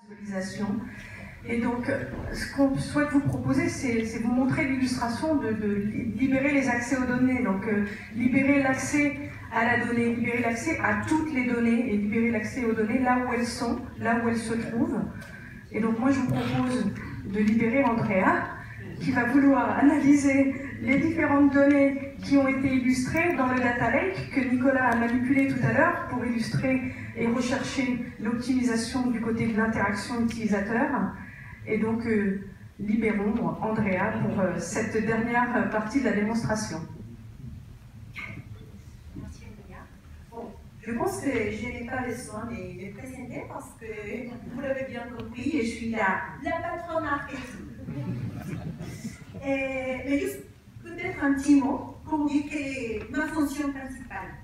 Visualisation. Et donc, ce qu'on souhaite vous proposer, c'est vous montrer l'illustration de libérer les accès aux données. Donc, libérer l'accès à la donnée, libérer l'accès à toutes les données et libérer l'accès aux données là où elles sont, là où elles se trouvent. Et donc, moi, je vous propose de libérer Andrea, qui va vouloir analyser les différentes données qui ont été illustrées dans le data lake que Nicolas a manipulé tout à l'heure pour illustrer et rechercher l'optimisation du côté de l'interaction utilisateur. Et donc, libérons Andrea pour cette dernière partie de la démonstration. Merci, Andrea. Bon, je pense que je n'ai pas besoin de présenter parce que vous l'avez bien compris, je suis la patronne marketing. Mais juste peut-être un petit mot pour dire que ma fonction principale.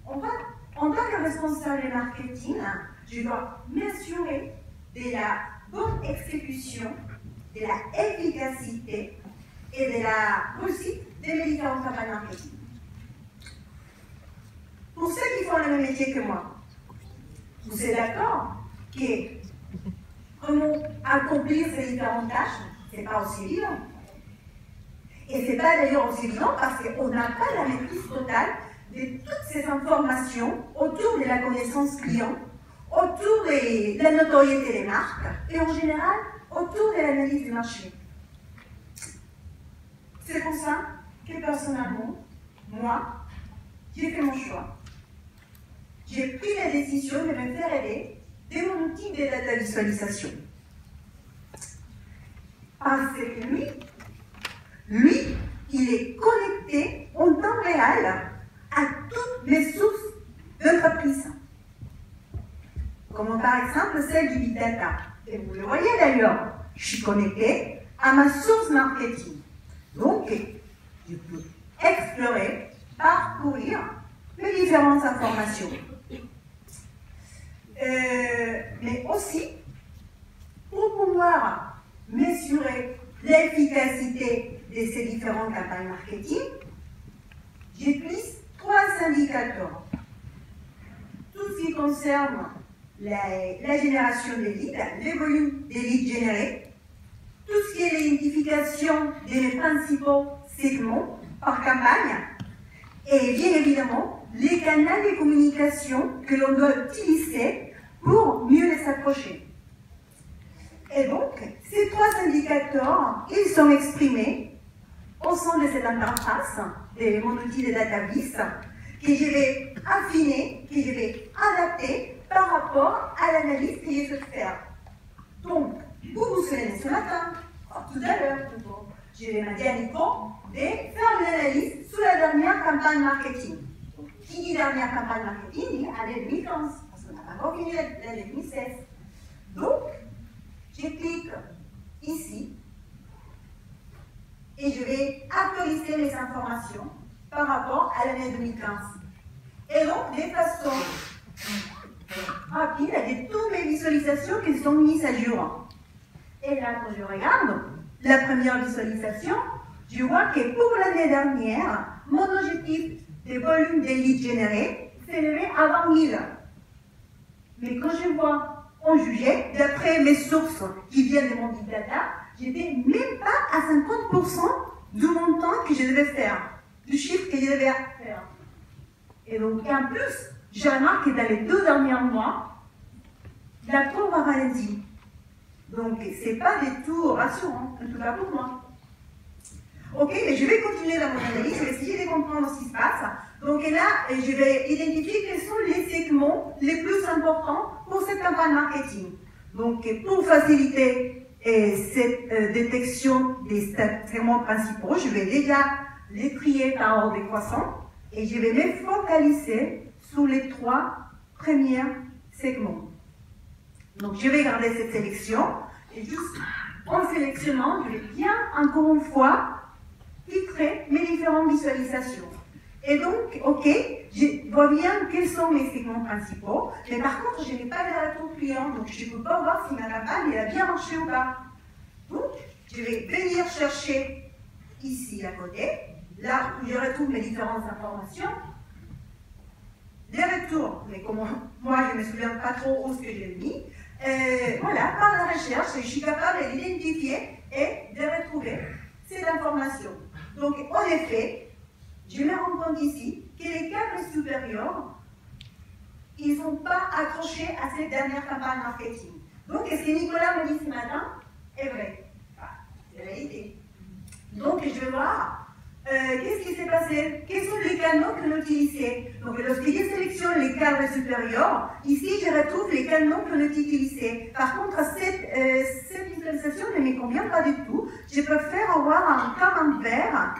En tant que responsable marketing, je dois m'assurer de la bonne exécution, de la efficacité et de la réussite de mes différentes campagnes marketing. Pour ceux qui font le même métier que moi, vous êtes d'accord que comment accomplir ces différentes tâches, ce n'est pas aussi évident. Et ce n'est pas d'ailleurs aussi évident parce qu'on n'a pas la maîtrise totale de toutes ces informations autour de la connaissance client, autour de la notoriété des marques et en général autour de l'analyse du marché. C'est pour ça que personnellement, moi, j'ai fait mon choix. J'ai pris la décision de me faire aider de mon outil de data visualisation. Parce que lui, il est connecté en temps réel à toutes mes sources d'entreprise. Comme par exemple celle du Big Data. Et vous le voyez d'ailleurs, je suis connecté à ma source marketing. Donc, je peux explorer, parcourir les différentes informations. Mais aussi, pour pouvoir mesurer l'efficacité de ces différentes campagnes marketing, j'utilise 3 indicateurs. Tout ce qui concerne la génération des leads, le volume des leads générés, tout ce qui est l'identification des principaux segments par campagne, et bien évidemment, les canaux de communication que l'on doit utiliser pour mieux les approcher. Et donc, ces 3 indicateurs, ils sont exprimés au sein de cette interface de mon outil de DataVis que je vais affiner, que je vais adapter par rapport à l'analyse que je souhaite faire. Donc, vous vous souvenez ce matin, tout à l'heure, je vais demander à Nico de faire une analyse sur la dernière campagne marketing. Qui dit dernière campagne marketing dit année 2015, parce qu'on n'a pas encore fini l'année 2016. Donc, je clique ici et je vais actualiser mes informations par rapport à l'année 2015. Et donc, de façon rapide, il y a toutes mes visualisations qui sont mises à jour. Et là, quand je regarde la première visualisation, je vois que pour l'année dernière, mon objectif de volume de leads générés s'élevait à 20 000. Mais quand je vois en juger, d'après mes sources qui viennent de mon big data, j'étais même pas à 50% du montant que je devais faire, du chiffre que je devais faire. Et donc, en plus, je remarque que dans les 2 derniers mois, la courbe a ralenti. Donc, ce n'est pas du tout rassurant, en tout cas pour moi. Ok, mais je vais continuer dans mon analyse, je vais essayer de comprendre ce qui se passe. Donc là, je vais identifier quels sont les segments les plus importants pour cette campagne marketing. Donc, pour faciliter cette détection des segments principaux, je vais déjà les trier par ordre décroissant et je vais me focaliser sur les 3 premiers segments. Donc, je vais garder cette sélection et juste en sélectionnant, je vais bien, encore une fois, filtrer mes différentes visualisations. Et donc, ok, je vois bien quels sont mes segments principaux, mais par contre, je n'ai pas de retour client, donc je ne peux pas voir si ma campagne elle a bien marché ou pas. Donc, je vais venir chercher ici à côté, là où je retrouve mes différentes informations, les retours, mais comment moi je ne me souviens pas trop où ce que j'ai mis, Voilà, par la recherche, je suis capable d'identifier et de retrouver ces informations. Donc, en effet, je me rends compte ici que les cadres supérieurs, ils ne sont pas accrochés à cette dernière campagne marketing. Donc, ce que Nicolas me dit ce matin est vrai. Enfin, c'est la réalité. Donc, je vais voir qu'est-ce qui s'est passé, quels sont les canaux qu'on a utilisés. Donc, lorsque je sélectionne les cadres supérieurs, ici, je retrouve les canaux qu'on a utilisés. Par contre, cette visualisation ne me convient pas du tout. Je préfère avoir un camembert.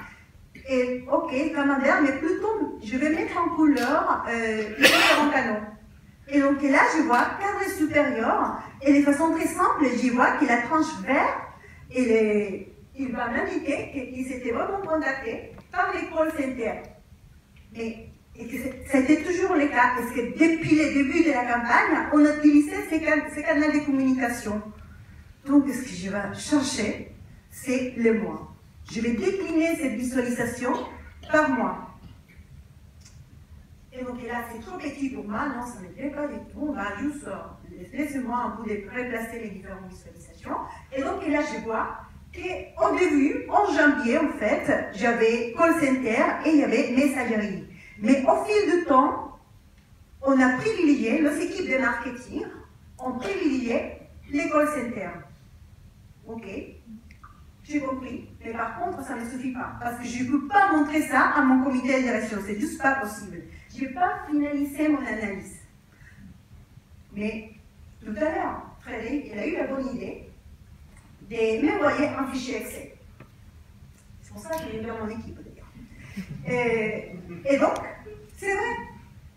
Et, ok, camembert, mais plutôt, je vais mettre en couleur les différents canaux. Et donc là, je vois cadre supérieur, et de façon très simple, je vois que la tranche verte, il va m'indiquer qu'ils étaient vraiment contactés par les call centers. Et que c'était toujours le cas, parce que depuis le début de la campagne, on utilisait ces canaux de communication. Donc, ce que je vais chercher, c'est le mois. Je vais décliner cette visualisation par mois. Et donc là, c'est trop petit pour moi, non, ça ne me plaît pas du tout. On va juste, laissez-moi un peu de replacer les différentes visualisations. Et donc là, je vois qu'au début, en janvier, en fait, j'avais call center et il y avait messagerie. Mais au fil du temps, on a privilégié, nos équipes de marketing ont privilégié les call centers. Ok, j'ai compris. Mais par contre, ça ne suffit pas. Parce que je ne peux pas montrer ça à mon comité de direction. C'est juste pas possible. Je n'ai pas finalisé mon analyse. Mais tout à l'heure, Frédéric, il a eu la bonne idée de m'envoyer un fichier Excel. C'est pour ça que j'ai mis dans mon équipe, d'ailleurs. Et donc, c'est vrai.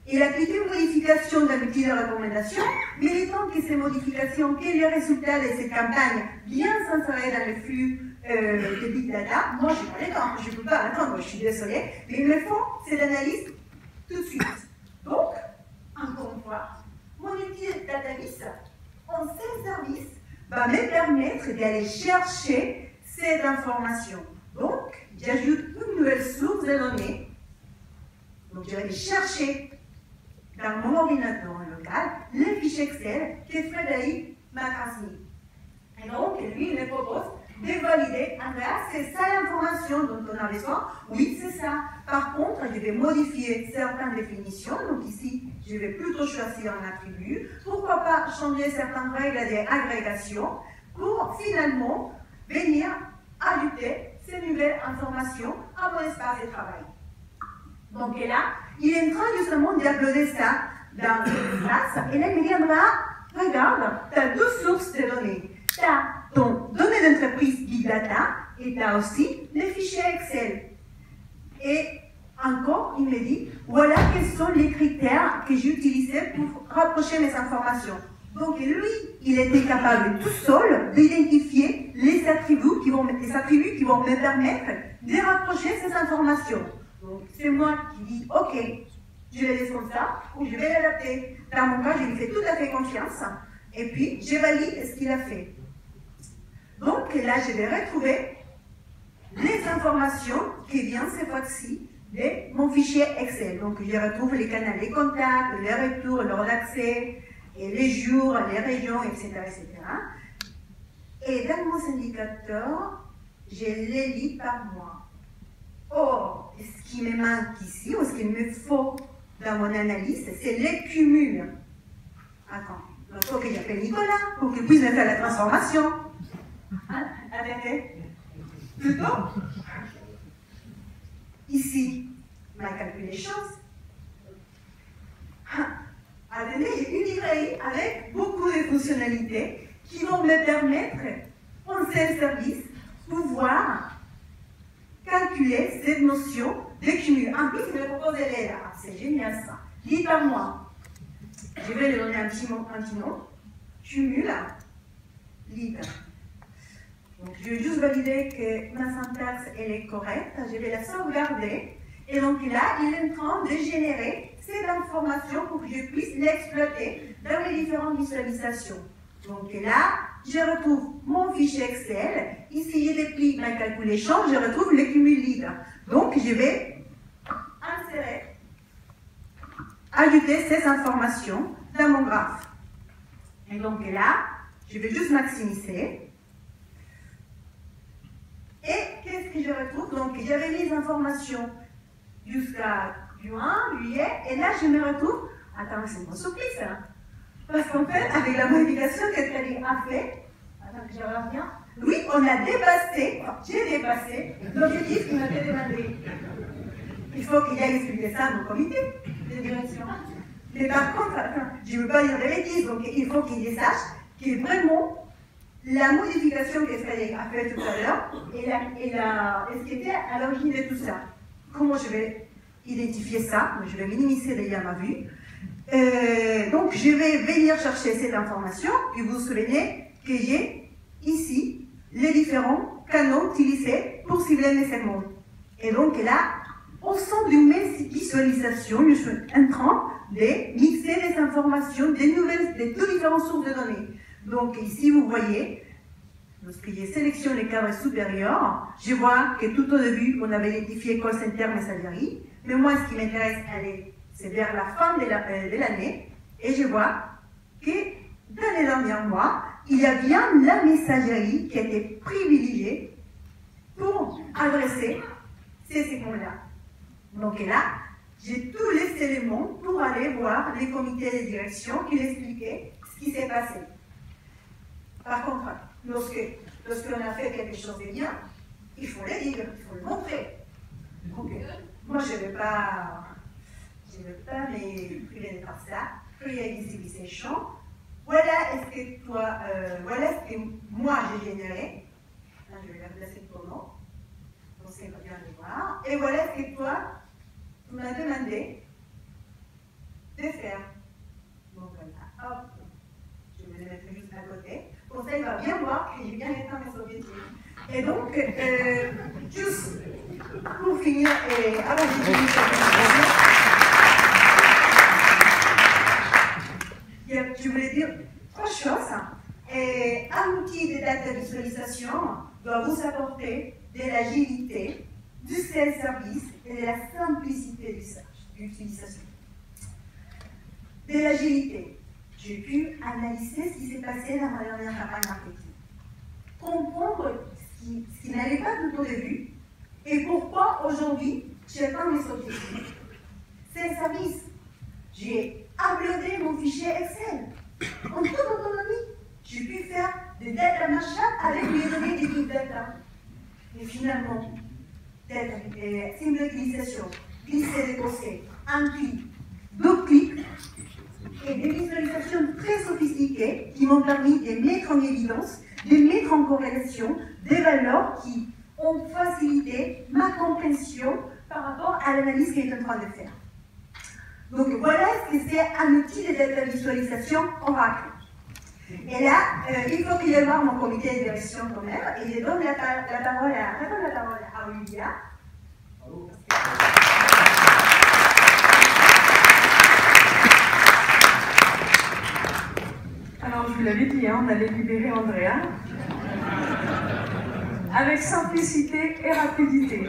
Il a appliqué une modification d'un outil de recommandation, mais étant que ces modifications, que les résultats de cette campagne bien s'inséreraient dans le flux de Big Data, moi, je n'ai pas le temps, je ne peux pas attendre, je suis désolée, mais il me faut cette analyse tout de suite. Donc, encore une fois, mon outil de DataVis, en self-service, va me permettre d'aller chercher cette information. Donc, j'ajoute une nouvelle source de données. Donc, je vais aller chercher dans mon ordinateur local les fichiers Excel que Frédéric m'a transmis. Et donc, lui, il me propose de valider, Andrea, c'est ça l'information dont on a besoin? Oui, c'est ça. Par contre, je vais modifier certaines définitions. Donc ici, je vais plutôt choisir un attribut. Pourquoi pas changer certaines règles d'agrégation pour finalement venir ajouter ces nouvelles informations à mon espace de travail. Donc là, il est en train justement d'uploader ça dans l'espace. Et là, il me dira, regarde, tu as deux sources de données. Tu as ton données d'entreprise Big Data et tu as aussi les fichiers Excel. Et encore, il me dit, voilà quels sont les critères que j'ai utilisés pour rapprocher mes informations. Donc lui, il était capable tout seul d'identifier les attributs qui vont me permettre de rapprocher ces informations. Donc c'est moi qui dis, ok, je les laisse comme ça, ou je vais l'adapter. Dans mon cas, je lui fais tout à fait confiance, et puis je valide ce qu'il a fait. Donc là, je vais retrouver les informations qui viennent cette fois-ci de mon fichier Excel. Donc je retrouve les canaux, les contacts, les retours, l'ordre d'accès, et les jours, les régions, etc., etc. Et dans mon indicateur, je les lis par mois. Or, ce qui me manque ici, ou ce qu'il me faut dans mon analyse, c'est les cumuls. Attends, il faut que j'appelle Nicolas pour qu'il puisse me faire la transformation. Attendez. Plutôt, ici, ma calculation. Attendez, j'ai une librairie avec beaucoup de fonctionnalités qui vont me permettre, en self-service, pouvoir calculer cette notion de cumul. En plus, il me propose de l'aider. Ah, c'est génial ça. Lis par mois. Je vais lui donner un petit nom. Cumul, lead. Donc, je vais juste valider que ma syntaxe elle est correcte. Je vais la sauvegarder. Et donc là, il est en train de générer cette information pour que je puisse l'exploiter dans les différentes visualisations. Donc là, je retrouve mon fichier Excel. Ici, je déplie ma calculation, je retrouve le cumul lead. Donc, je vais ajouter ces informations dans mon graphe. Et donc là, je vais juste maximiser. Et qu'est-ce que je retrouve? Donc j'avais mis les informations jusqu'à juin, juillet, et là je me retrouve. Attends, c'est une surprise, hein? Parce qu'en fait, avec la modification que Crédit a fait, attends que je reviens, oui, on a dépassé, enfin, j'ai dépassé l'objectif qui m'avait demandé. Il faut qu'il aille expliquer ça à mon comité de direction. Mais par contre, attends, je ne veux pas dire des bêtises, donc il faut qu'il sache que vraiment, la modification que Frédéric a fait tout à l'heure et ce qui était à l'origine de tout ça. Comment je vais identifier ça? Je vais minimiser déjà ma vue. Donc, je vais venir chercher cette information, et vous vous souvenez que j'ai ici les différents canaux utilisés pour cibler mes segments. Et donc là, au sein de mes visualisations, je suis en train de mixer des informations, des nouvelles, de toutes différentes sources de données. Donc ici, vous voyez, lorsque j'ai sélectionné le cadre supérieur, je vois que tout au début, on avait identifié call center messagerie, mais moi, ce qui m'intéresse, c'est vers la fin de l'année, et je vois que dans les derniers mois, il y a bien la messagerie qui a été privilégiée pour adresser ces segments-là. Donc là, j'ai tous les éléments pour aller voir les comités de direction qui expliquaient ce qui s'est passé. Par contre, lorsqu'on a fait quelque chose de bien, il faut le dire, il faut le montrer. Donc, moi, je ne vais pas me priver de faire ça. Create Civilization. Voilà est-ce que toi, voilà ce que moi j'ai généré. Là, je vais la placer pour moi. Donc, c'est pas bien de voir. Et voilà ce que toi, tu m'as demandé de faire. Donc, voilà. Hop. Je vais le mettre juste à côté. Pour ça, il va bien voir que j'ai bien éteint mes objectifs. Et donc, juste pour finir, et avant de finir cette présentation, je voulais dire trois choses. Un outil de data visualisation doit vous apporter de l'agilité, du self-service et de la simplicité d'utilisation. De l'agilité. J'ai pu analyser ce qui s'est passé dans ma dernière campagne marketing. Comprendre ce qui n'allait pas tout au début et pourquoi aujourd'hui j'atteins mes objectifs. Self-service. J'ai uploadé mon fichier Excel en toute autonomie. J'ai pu faire des data mashup avec les données des big data. Et finalement, simple utilisation, glisser-déposer, un clic, deux clics, et des visualisations très sophistiquées qui m'ont permis de mettre en évidence, de mettre en corrélation des valeurs qui ont facilité ma compréhension par rapport à l'analyse qu'elle est en train de faire. Donc voilà ce que c'est un outil de data visualisation Oracle. Et là, il faut qu'il y ait voir mon comité de direction quand même, et je donne la parole à Olivia. Alors, je vous l'avais dit, hein, on allait libérer Andrea avec simplicité et rapidité.